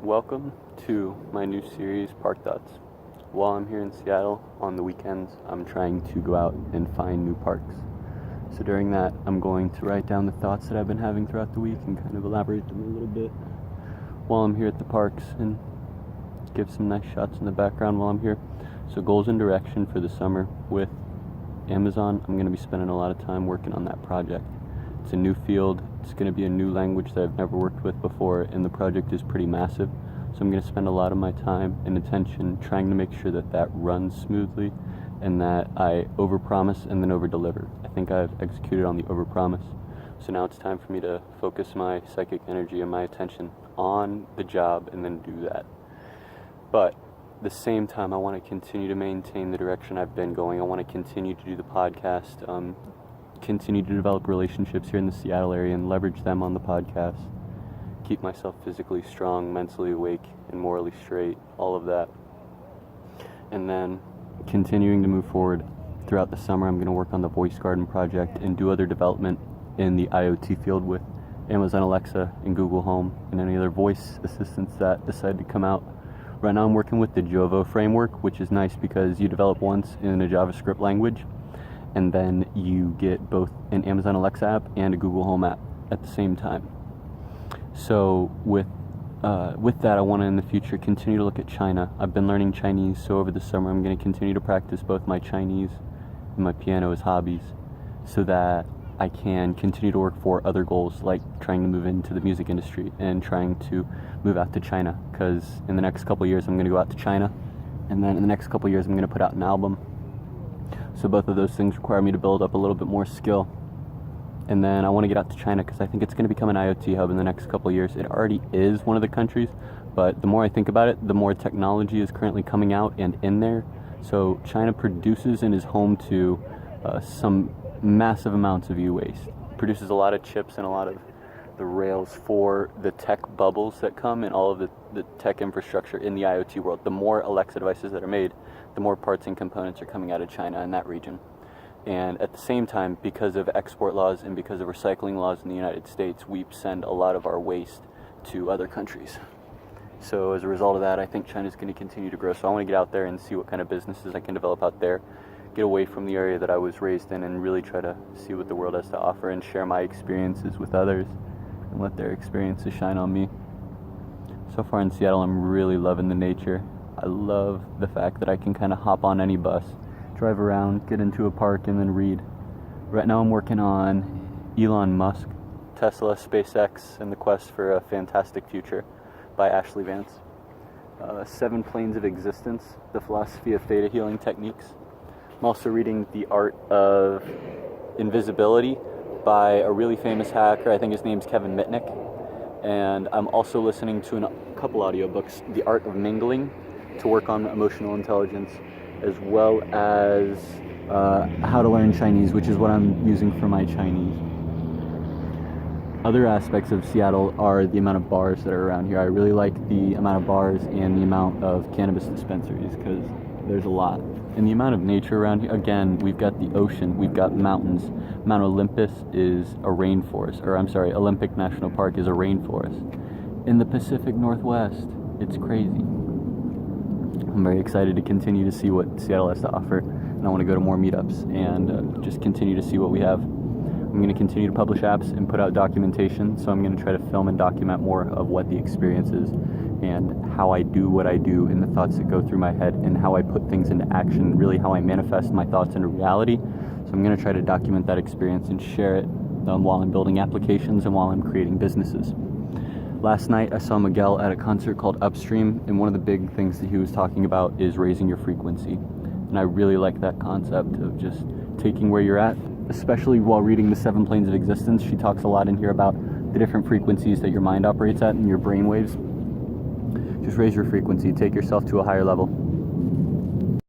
Welcome to my new series, Park Thoughts. While I'm here in Seattle on the weekends, I'm trying to go out and find new parks. So during that, I'm going to write down the thoughts that I've been having throughout the week and kind of elaborate them a little bit while I'm here at the parks and give some nice shots in the background while I'm here. So goals and direction for the summer with Amazon, I'm going to be spending a lot of time working on that project. It's a new field, it's going to be a new language that I've never worked with before, and the project is pretty massive. So I'm going to spend a lot of my time and attention trying to make sure that that runs smoothly and that I overpromise and then overdeliver. I think I've executed on the overpromise. So now it's time for me to focus my psychic energy and my attention on the job and then do that. But at the same time, I want to continue to maintain the direction I've been going. I want to continue to do the podcast, continue to develop relationships here in the Seattle area and leverage them on the podcast. Keep myself physically strong, mentally awake, and morally straight, all of that. And then continuing to move forward throughout the summer, I'm going to work on the Voice Garden project and do other development in the IoT field with Amazon Alexa and Google Home and any other voice assistants that decide to come out. Right now I'm working with the Jovo framework, which is nice because you develop once in a JavaScript language and then you get both an Amazon Alexa app and a Google Home app at the same time. So with that, I want to in the future continue to look at China. I've been learning Chinese, so over the summer I'm going to continue to practice both my Chinese and my piano as hobbies so that I can continue to work for other goals like trying to move into the music industry and trying to move out to China, because in the next couple of years I'm going to go out to China, and then in the next couple of years I'm going to put out an album. So both of those things require me to build up a little bit more skill. And then I want to get out to China because I think it's going to become an IoT hub in the next couple of years. It already is one of the countries, but the more I think about it, the more technology is currently coming out and in there. So China produces and is home to some massive amounts of e-waste. Produces a lot of chips and a lot of the rails for the tech bubbles that come and all of the tech infrastructure in the IoT world. The more Alexa devices that are made, the more parts and components are coming out of China in that region. And at the same time, because of export laws and because of recycling laws in the United States, we send a lot of our waste to other countries. So as a result of that, I think China's going to continue to grow. So I want to get out there and see what kind of businesses I can develop out there, get away from the area that I was raised in and really try to see what the world has to offer and share my experiences with others and let their experiences shine on me. So far in Seattle, I'm really loving the nature. I love the fact that I can kind of hop on any bus, drive around, get into a park, and then read. Right now I'm working on Elon Musk, Tesla, SpaceX, and the Quest for a Fantastic Future by Ashley Vance. 7 Planes of Existence, the Philosophy of Theta Healing Techniques. I'm also reading The Art of Invisibility by a really famous hacker. I think his name's Kevin Mitnick. And I'm also listening to a couple audiobooks, The Art of Mingling, to work on emotional intelligence, as well as How to Learn Chinese, which is what I'm using for my Chinese. Other aspects of Seattle are the amount of bars that are around here. I really like the amount of bars and the amount of cannabis dispensaries because there's a lot. And the amount of nature around here, again, we've got the ocean, we've got mountains. Mount Olympus is a rainforest, Olympic National Park is a rainforest. In the Pacific Northwest, it's crazy. I'm very excited to continue to see what Seattle has to offer, and I want to go to more meetups and just continue to see what we have. I'm going to continue to publish apps and put out documentation, so I'm going to try to film and document more of what the experience is and how I do what I do and the thoughts that go through my head and how I put things into action, really how I manifest my thoughts into reality. So I'm going to try to document that experience and share it while I'm building applications and while I'm creating businesses. Last night I saw Miguel at a concert called Upstream, and one of the big things that he was talking about is raising your frequency. And I really like that concept of just taking where you're at, especially while reading the 7 Planes of Existence. She talks a lot in here about the different frequencies that your mind operates at and your brain waves. Just raise your frequency, take yourself to a higher level.